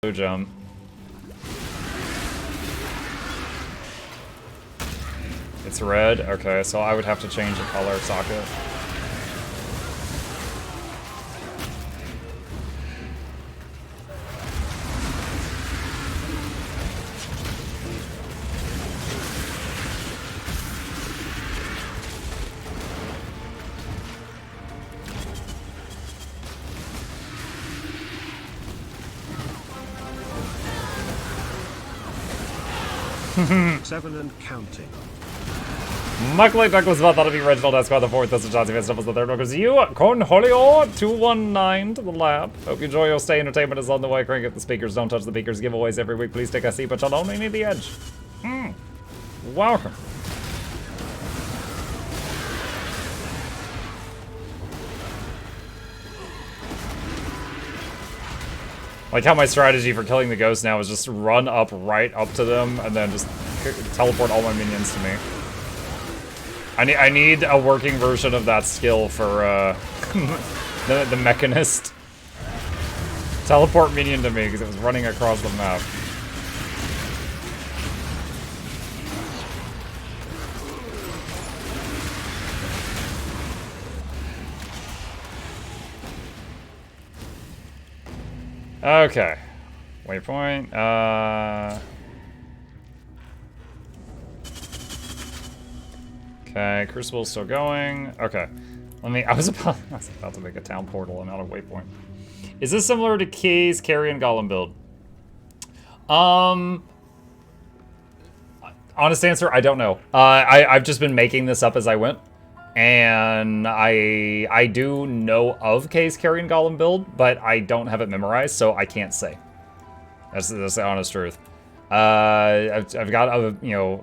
blue jump. It's red? Okay, so I would have to change the color socket. Seven and counting. Mukluk was about to be original. That's why the fourth. That's the Chauncey Fans was the third one. Because you, Cornholio 219 to the lab. Hope you enjoy your stay. Entertainment is on the way. Crank up the speakers. Don't touch the speakers. Giveaways every week. Please take a seat, but you'll only need the edge. Welcome. Like how my strategy for killing the ghost now is just run up right up to them and then just teleport all my minions to me. I need a working version of that skill for the Mechanist. Teleport minion to me because it was running across the map. Okay. Waypoint. Okay, Crucible's still going. Okay. I was about to make a town portal and not a waypoint. Is this similar to Key's Carrion Golem build? Honest answer, I don't know. I've just been making this up as I went. And I do know of K's Carrion Golem build, but I don't have it memorized, so I can't say. That's the honest truth. I've got a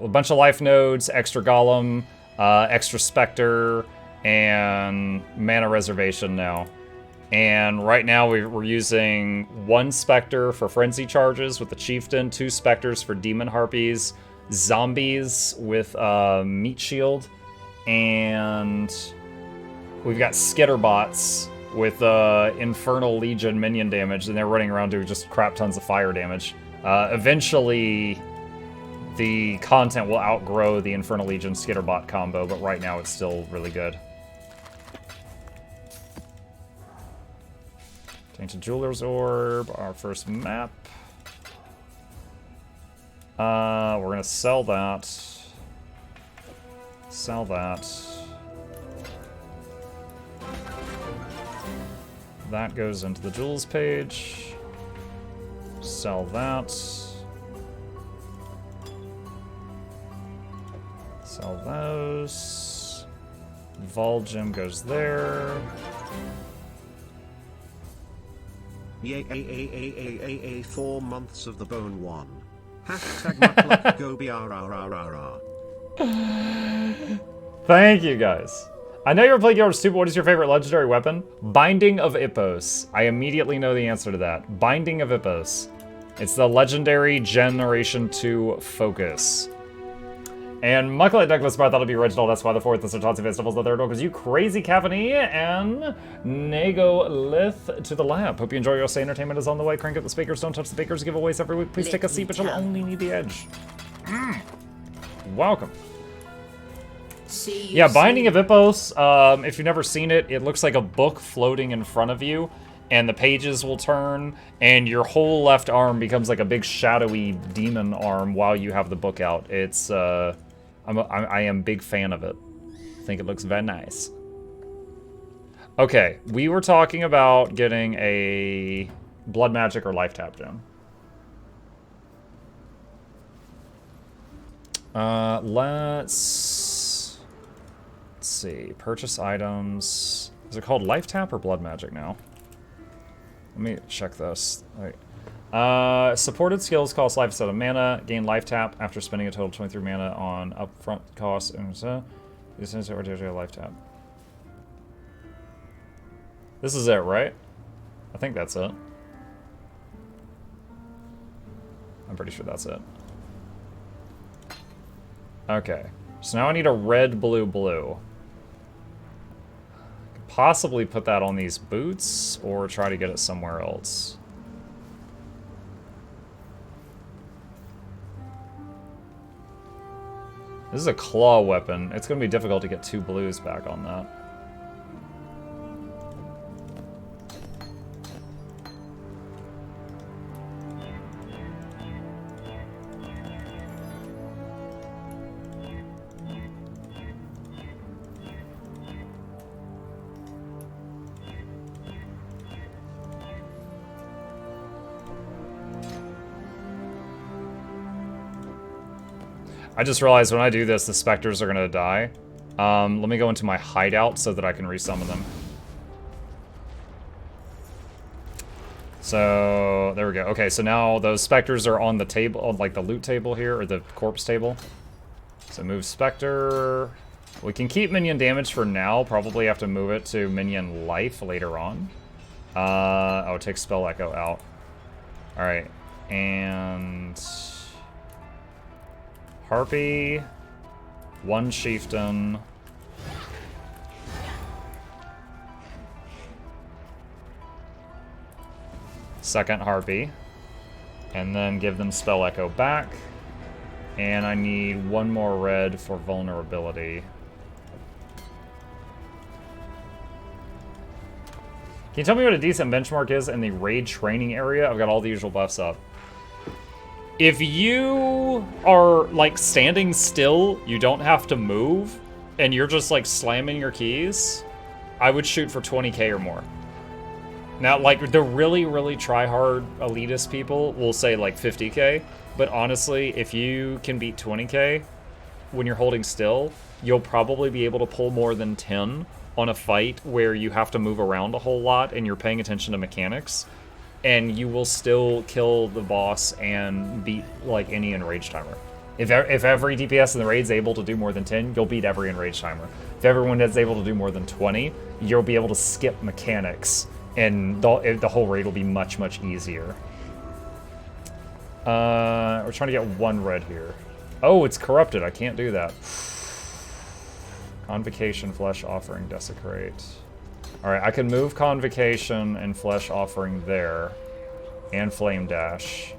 bunch of life nodes, extra Golem, extra Spectre, and mana reservation now. And right now we're using 1 Spectre for frenzy charges with the Chieftain, 2 Spectres for demon harpies, zombies with meat shield. And we've got Skitterbots with Infernal Legion minion damage, and they're running around doing just crap tons of fire damage. Eventually, the content will outgrow the Infernal Legion Skitterbot combo, but right now it's still really good. Tainted Jeweler's Orb, our first map. We're gonna sell that. Sell that. That goes into the jewels page. Sell that. Sell those. Vol Gem goes there. Yay, 4 months of the bone one. Hashtag Mukluk go BRRRRR. Thank you, guys. I know you're playing Guild Stupid. What is your favorite legendary weapon? Binding of Ippos. I immediately know the answer to that. Binding of Ippos. It's the legendary Generation 2 focus. And Mukluk Douglas Bar thought it'd be original. That's why the fourth. The Sartansi Festivals the third one. Because you crazy Cavani and Nago Lith to the lab. Hope you enjoy your stay. Entertainment is on the way. Crank up the speakers. Don't touch the speakers. Giveaways every week. Please take a seat, but you'll only need the edge. Welcome. Yeah, Binding of Ippos, if you've never seen it, it looks like a book floating in front of you, and the pages will turn, and your whole left arm becomes like a big shadowy demon arm while you have the book out. It's, I am a big fan of it. I think it looks very nice. Okay, we were talking about getting a Blood Magic or Life Tap gem. Let's see. Purchase items. Is it called Life Tap or Blood Magic now? Let me check this. Right. Supported skills cost life instead of mana. Gain Life Tap after spending a total of 23 mana on upfront costs. This is a Life Tap. This is it, right? I think that's it. I'm pretty sure that's it. Okay, so now I need a red, blue, blue. I could possibly put that on these boots, or try to get it somewhere else. This is a claw weapon. It's going to be difficult to get 2 blues back on that. I just realized when I do this, the specters are gonna die. Let me go into my hideout so that I can resummon them. So, there we go. Okay, so now those specters are on the table, on like the loot table here, or the corpse table. So move specter. We can keep minion damage for now, probably have to move it to minion life later on. Oh, take spell echo out. Alright, and... Harpy, 1 chieftain, second Harpy, and then give them spell echo back, and I need 1 more red for vulnerability. Can you tell me what a decent benchmark is in the raid training area? I've got all the usual buffs up. If you are, like, standing still, you don't have to move, and you're just, like, slamming your keys, I would shoot for 20k or more. Now, like, the really, really try-hard elitist people will say, like, 50k, but honestly, if you can beat 20k when you're holding still, you'll probably be able to pull more than 10 on a fight where you have to move around a whole lot and you're paying attention to mechanics. And you will still kill the boss and beat, like, any enrage timer. If every DPS in the raid's able to do more than 10, you'll beat every enrage timer. If everyone is able to do more than 20, you'll be able to skip mechanics, and the whole raid will be much, much easier. We're trying to get 1 red here. Oh, it's corrupted. I can't do that. Convocation, Flesh Offering, Desecrate. Alright, I can move Convocation and Flesh Offering there. And Flame Dash.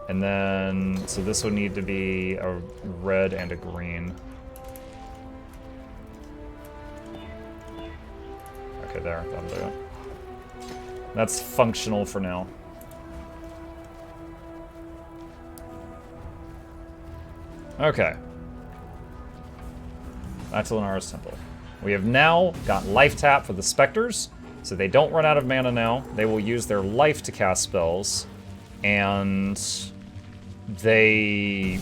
And then, so this would need to be a red and a green. Okay, there, that'll do it. That's functional for now. Okay. Back to Lunara's Temple. We have now got Life Tap for the Spectres, so they don't run out of mana now. They will use their life to cast spells, and they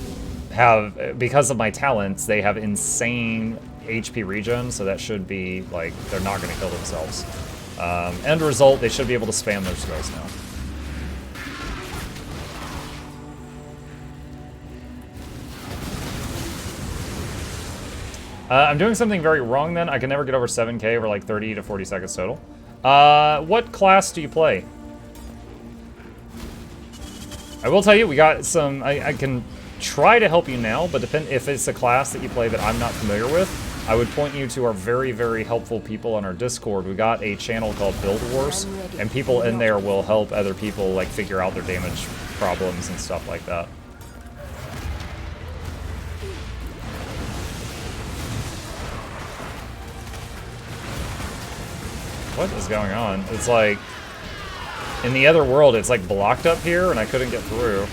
have, because of my talents, they have insane HP regen, so that should be, like, they're not going to kill themselves. End result, they should be able to spam their spells now. I'm doing something very wrong then. I can never get over 7k over like 30 to 40 seconds total. What class do you play? I will tell you, we got some... I can try to help you now, but if it's a class that you play that I'm not familiar with, I would point you to our very, very helpful people on our Discord. We got a channel called Build Wars, and people in there will help other people like figure out their damage problems and stuff like that. What is going on? It's like, in the other world, it's like blocked up here, and I couldn't get through.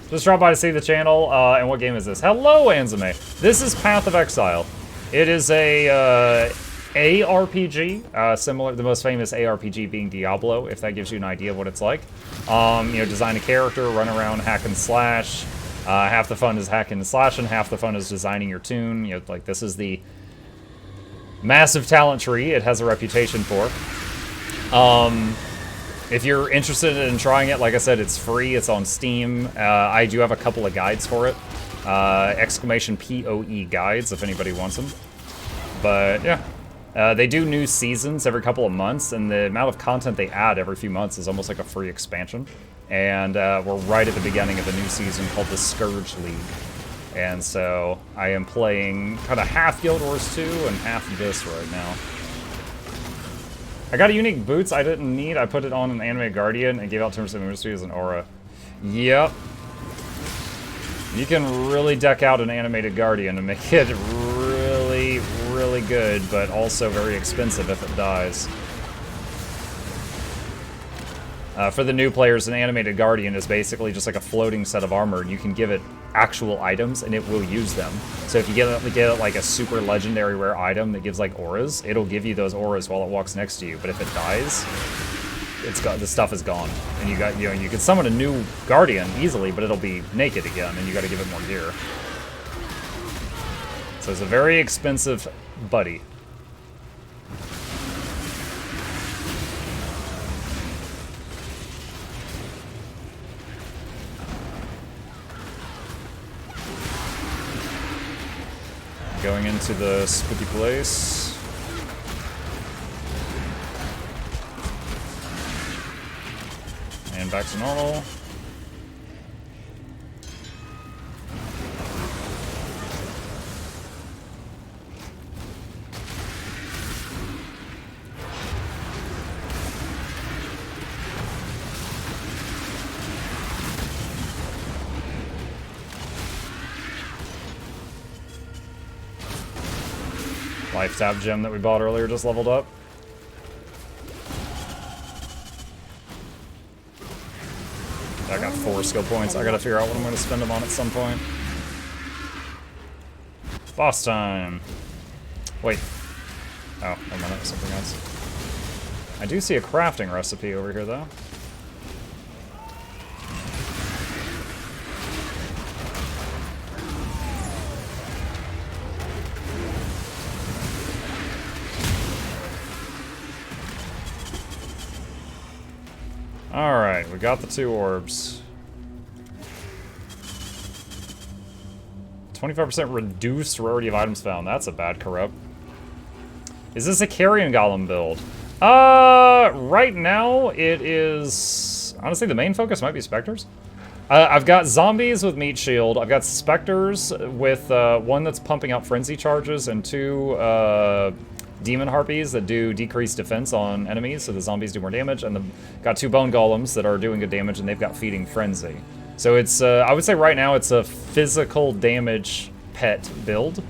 Just dropped by to see the channel, and what game is this? Hello, Anzame! This is Path of Exile. It is a, ARPG, similar, the most famous ARPG being Diablo, if that gives you an idea of what it's like. You know, design a character, run around, hack and slash. Half the fun is hacking and slashing, half the fun is designing your tune. You know, like, this is the massive talent tree it has a reputation for. If you're interested in trying it, like I said, it's free, it's on Steam. I do have a couple of guides for it. Exclamation POE guides, if anybody wants them. But, yeah. They do new seasons every couple of months, and the amount of content they add every few months is almost like a free expansion. And we're right at the beginning of a new season called the Scourge League. And so I am playing kind of half Guild Wars 2 and half this right now. I got a unique boots I didn't need. I put it on an Animated Guardian and gave out terms of ministry as an aura. Yep. You can really deck out an Animated Guardian and make it really, really good, but also very expensive if it dies. For the new players, an Animated Guardian is basically just like a floating set of armor, and you can give it actual items, and it will use them. So if you get like a super legendary rare item that gives like auras, it'll give you those auras while it walks next to you. But if it dies, the stuff is gone, and you can summon a new Guardian easily, but it'll be naked again, and you got to give it more gear. So it's a very expensive buddy. Going into the spooky place. And back to normal. Life Tap gem that we bought earlier just leveled up. I got 4 skill points. I gotta figure out what I'm gonna spend them on at some point. Boss time. Wait. Oh, never mind, that was something else. I do see a crafting recipe over here, though. Alright, we got the 2 orbs. 25% reduced rarity of items found. That's a bad corrupt. Is this a Carrion Golem build? Right now it is... Honestly, the main focus might be Spectres. I've got zombies with meat shield. I've got Spectres with 1 that's pumping out frenzy charges and 2 demon harpies that do decreased defense on enemies, so the zombies do more damage, and got 2 bone golems that are doing good damage, and they've got feeding frenzy. So it's, I would say right now it's a physical damage pet build.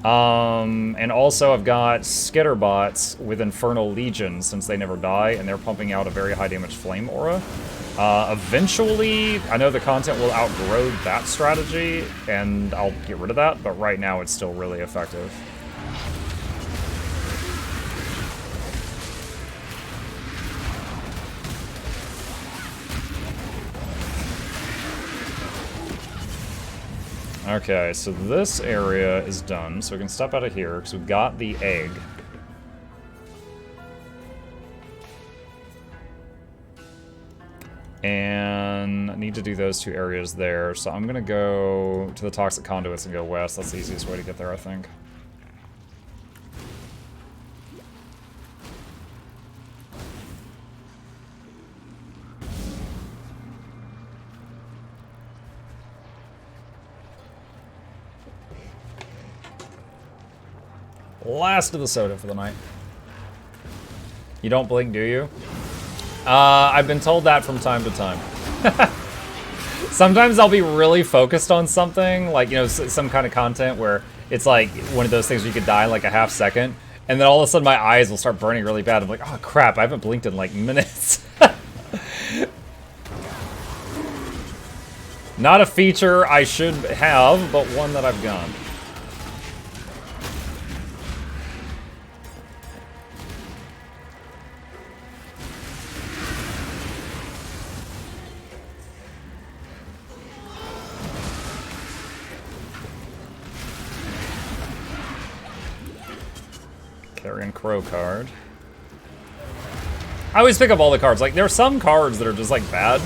And also I've got Skitterbots with Infernal Legion, since they never die, and they're pumping out a very high damage flame aura. Eventually, I know the content will outgrow that strategy, and I'll get rid of that, but right now it's still really effective. Okay, so this area is done, so we can step out of here, because we've got the egg. And I need to do those 2 areas there, so I'm going to go to the Toxic Conduits and go west. That's the easiest way to get there, I think. Last of the soda for the night. You don't blink, do you? I've been told that from time to time. Sometimes I'll be really focused on something, like, you know, some kind of content where it's like one of those things where you could die in like a half second, and then all of a sudden my eyes will start burning really bad. I'm like, oh crap, I haven't blinked in like minutes. Not a feature I should have, but one that I've gone. Carrion Crow card. I always pick up all the cards. Like, there are some cards that are just like bad,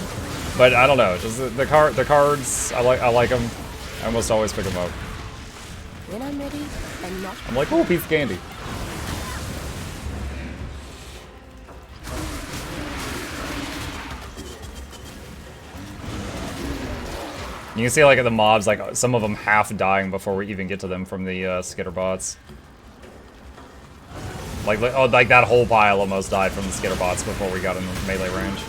but I don't know. Just the cards, I like them. I almost always pick them up. When I'm ready, and not. I'm like, oh, piece of candy. You can see like the mobs, like some of them half dying before we even get to them from the skitter bots. Like that whole pile almost died from the skitter bots before we got in the melee range.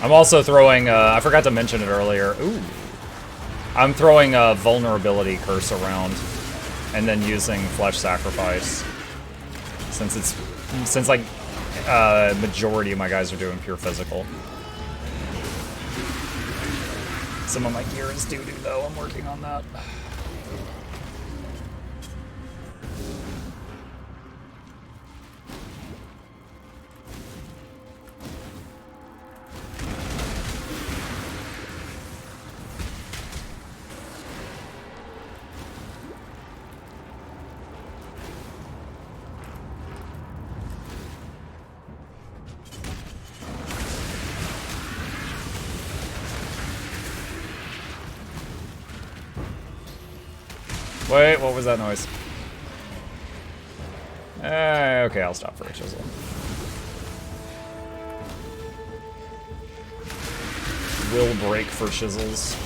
I'm also throwing, I forgot to mention it earlier. Ooh. I'm throwing a vulnerability curse around and then using flesh sacrifice. Since like, majority of my guys are doing pure physical. Some of my gear is doo-doo though, I'm working on that. Wait, what was that noise? Okay, I'll stop for a chisel. Will break for chisels.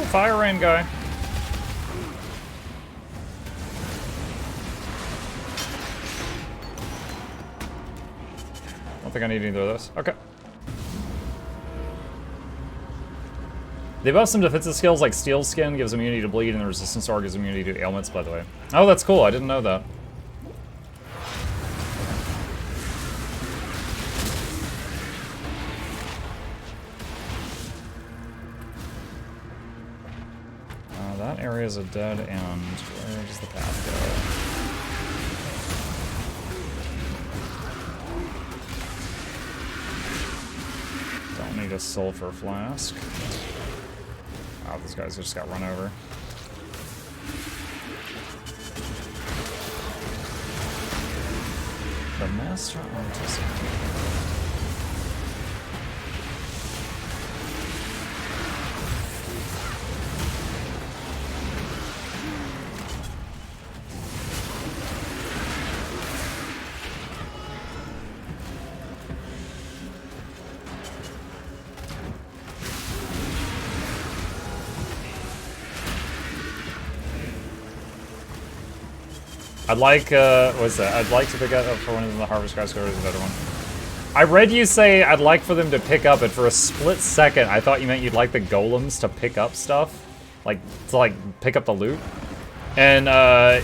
Fire rain guy. I don't think I need either of those. Okay. They buff some defensive skills like Steel Skin gives immunity to bleed and the Resistance Aura gives immunity to ailments, by the way. Oh, that's cool. I didn't know that. That area is a dead end. Where does the path go? Don't need a sulfur flask. Oh, these guys just got run over. The Master Artisan. I'd like, what's that? I'd like to pick up for one of the Harvest Guys, go to the other one. I read you say I'd like for them to pick up, and for a split second, I thought you meant you'd like the golems to pick up stuff. Like, to pick up the loot. And,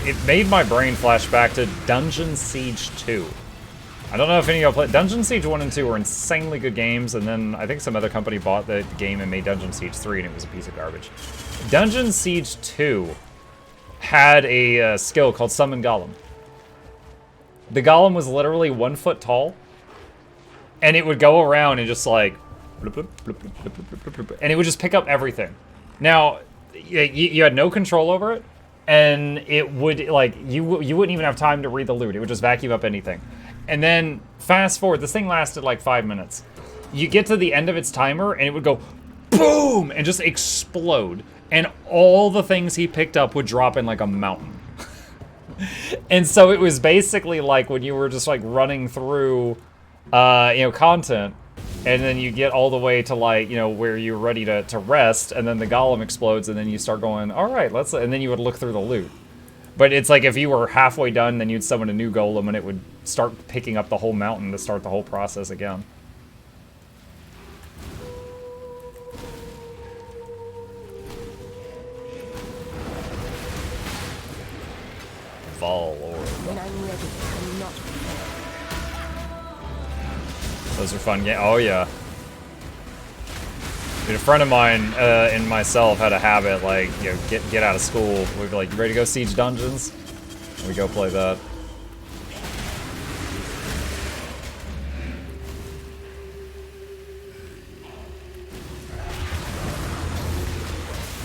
it made my brain flash back to Dungeon Siege 2. I don't know if any of y'all played. Dungeon Siege 1 and 2 were insanely good games, and then I think some other company bought the game and made Dungeon Siege 3, and it was a piece of garbage. Dungeon Siege 2 had a skill called Summon Golem. The Golem was literally 1 foot tall, and it would go around and just like, and it would just pick up everything. Now, you had no control over it, and it would, like, you wouldn't even have time to read the loot. It would just vacuum up anything. And then, fast forward, this thing lasted like 5 minutes. You get to the end of its timer, and it would go, boom, and just explode. And all the things he picked up would drop in like a mountain. And so it was basically like when you were just like running through, content, and then you get all the way to like, where you're ready to rest, and then the golem explodes, and then you start going, all right, and then you would look through the loot. But it's like if you were halfway done, then you'd summon a new golem, and it would start picking up the whole mountain to start the whole process again. When I'm ready, I'm not prepared. Those are fun games. Oh yeah. Dude, a friend of mine and myself had a habit, like, get out of school. We'd be like, you ready to go siege dungeons? And we go play that.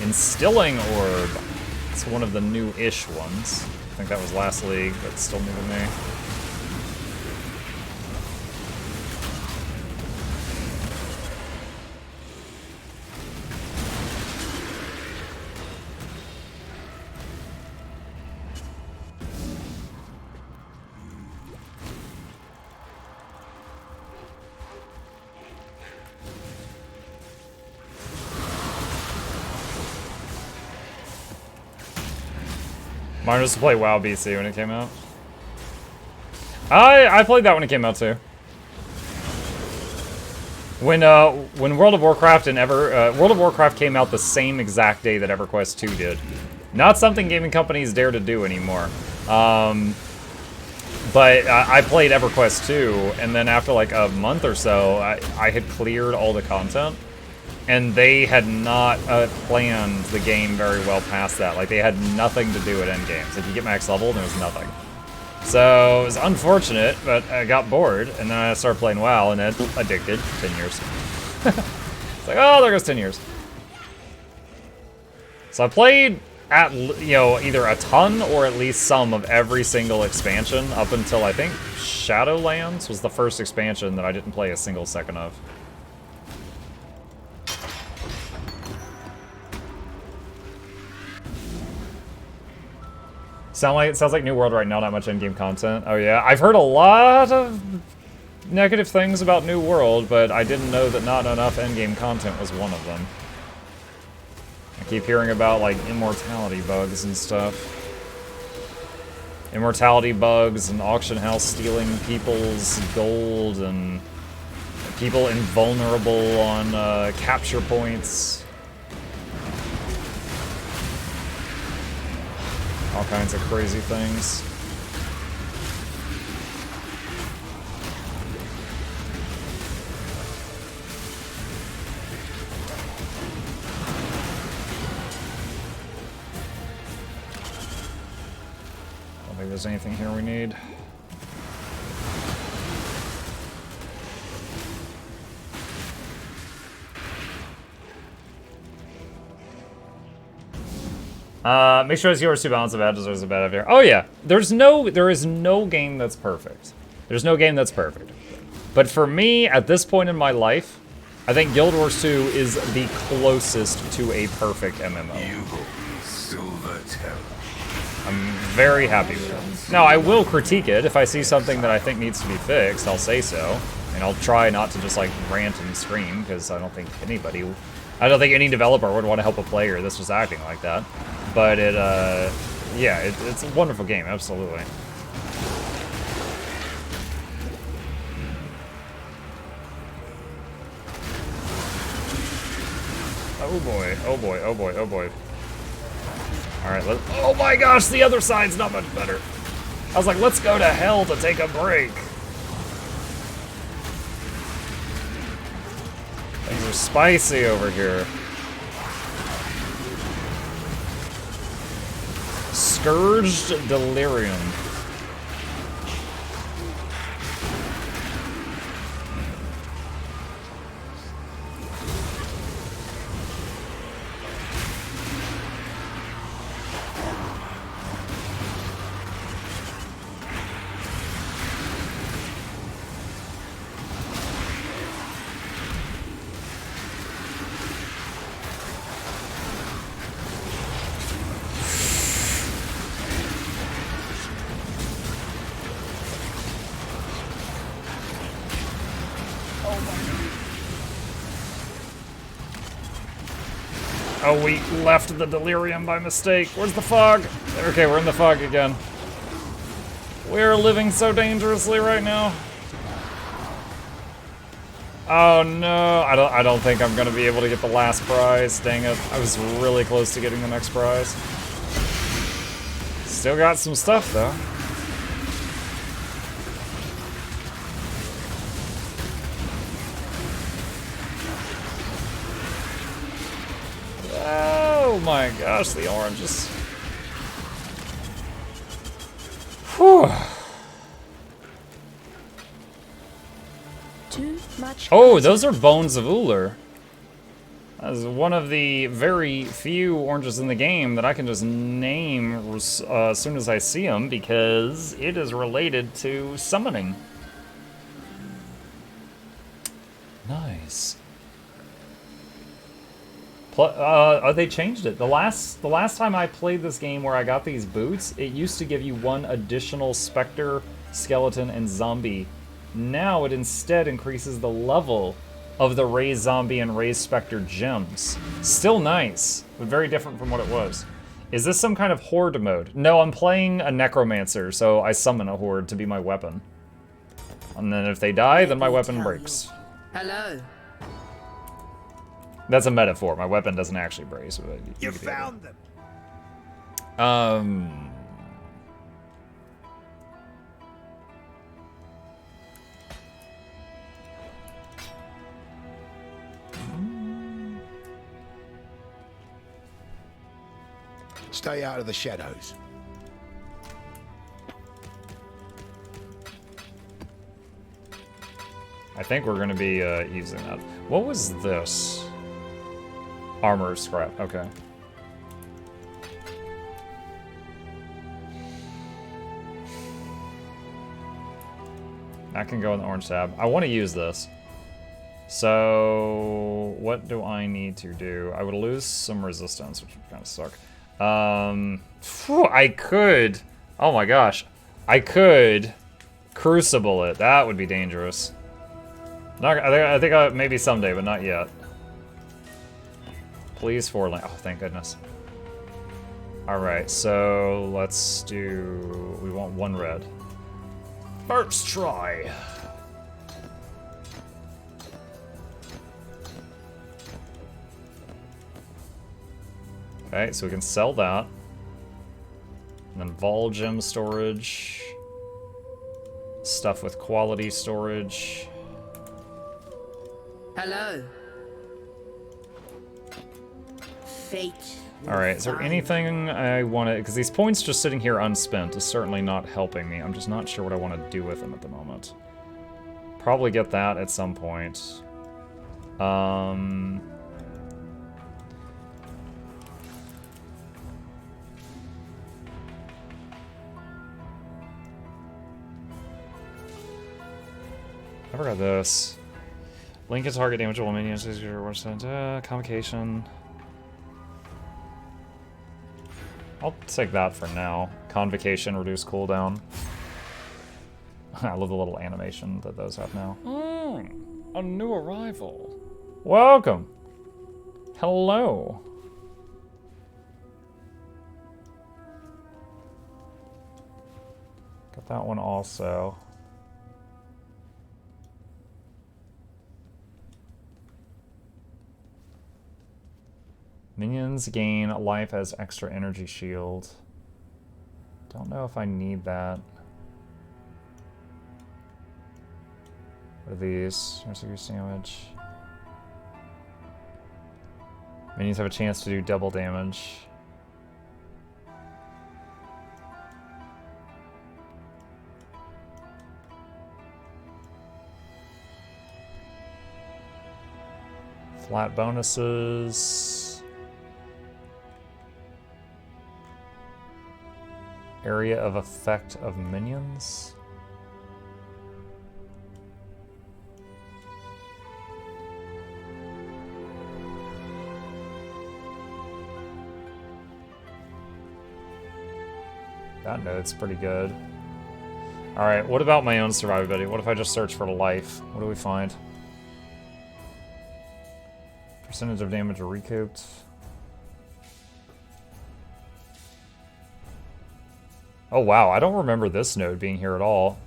Instilling Orb. It's one of the new-ish ones. I think that was last league, but still new to me. Mine was to play WoW BC when it came out. I played that when it came out too. When World of Warcraft and World of Warcraft came out the same exact day that EverQuest 2 did. Not something gaming companies dare to do anymore. But I played EverQuest 2, and then after like a month or so, I had cleared all the content. And they had not planned the game very well past that. Like, they had nothing to do at endgames. If you get max level, there was nothing. So, it was unfortunate, but I got bored, and then I started playing WoW, and then addicted. 10 years. It's like, oh, there goes 10 years. So I played, either a ton or at least some of every single expansion up until, I think, Shadowlands was the first expansion that I didn't play a single second of. Sounds like New World right now, not much endgame content. Oh yeah, I've heard a lot of negative things about New World, but I didn't know that not enough endgame content was one of them. I keep hearing about like immortality bugs and stuff. Immortality bugs and auction house stealing people's gold and people invulnerable on capture points. All kinds of crazy things. I don't think there's anything here we need. Make sure it's yours to balance. The bad deserves a bad up here. Oh yeah, there is no game that's perfect. There's no game that's perfect. But for me, at this point in my life, I think Guild Wars 2 is the closest to a perfect MMO. I'm very happy with it. Now, I will critique it. If I see something that I think needs to be fixed, I'll say so. And I'll try not to just like rant and scream, because I don't think any developer would want to help a player that's just acting like that. But it's a wonderful game, absolutely. Oh boy, oh boy, oh boy, oh boy. Alright, oh my gosh, the other side's not much better. I was like, let's go to hell to take a break. Things are spicy over here. Scourged Delirium. Oh, we left the Delirium by mistake. Where's the fog? Okay, we're in the fog again. We're living so dangerously right now. Oh no, I don't think I'm gonna be able to get the last prize. Dang it, I was really close to getting the next prize. Still got some stuff though. Oh my gosh, the oranges. Whew. Too much. Oh, those are bones of Uller. As one of the very few oranges in the game that I can just name as soon as I see them because it is related to summoning. Nice. They changed it. The last time I played this game where I got these boots, it used to give you one additional Spectre, Skeleton, and Zombie. Now it instead increases the level of the Raised Zombie and Raised Spectre gems. Still nice, but very different from what it was. Is this some kind of horde mode? No, I'm playing a necromancer, so I summon a horde to be my weapon. And then if they die, then my weapon breaks. Hello. That's a metaphor. My weapon doesn't actually break. So You found them. Stay out of the shadows. I think we're going to be using that. What was this? Armor scrap. Okay. That can go in the orange tab. I want to use this. So, what do I need to do? I would lose some resistance, which would kind of suck. I could. Oh my gosh. I could crucible it. That would be dangerous. I think maybe someday, but not yet. Please 4 lane. Oh, thank goodness. Alright, so let's do... We want 1 red. First try. Okay, so we can sell that. And then Vol Gem storage. Stuff with quality storage. Hello. Fate. Alright, is there anything I want to... Because these points just sitting here unspent is certainly not helping me. I'm just not sure what I want to do with them at the moment. Probably get that at some point. I forgot this. Link and target damage while minions is your convocation. I'll take that for now. Convocation, reduce cooldown. I love the little animation that those have now. A new arrival. Welcome. Hello. Got that one also. Minions gain life as extra energy shield. Don't know if I need that. What are these? Reduce damage. Minions have a chance to do double damage. Flat bonuses. Area of effect of minions. That note's pretty good. Alright, what about my own survivability? What if I just search for life? What do we find? Percentage of damage recouped. Oh wow, I don't remember this node being here at all.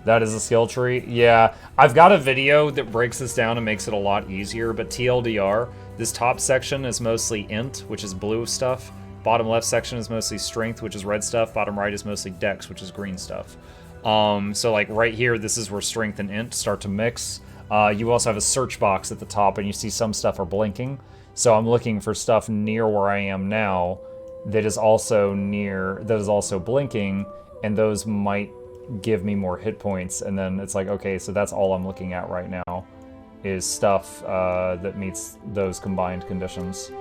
That is a skill tree? Yeah, I've got a video that breaks this down and makes it a lot easier, but TLDR, this top section is mostly int, which is blue stuff. Bottom left section is mostly strength, which is red stuff. Bottom right is mostly dex, which is green stuff. So like right here, this is where strength and int start to mix. You also have a search box at the top, and you see some stuff are blinking. So I'm looking for stuff near where I am now that is also blinking, and those might give me more hit points, and then it's like, okay, so that's all I'm looking at right now is stuff that meets those combined conditions.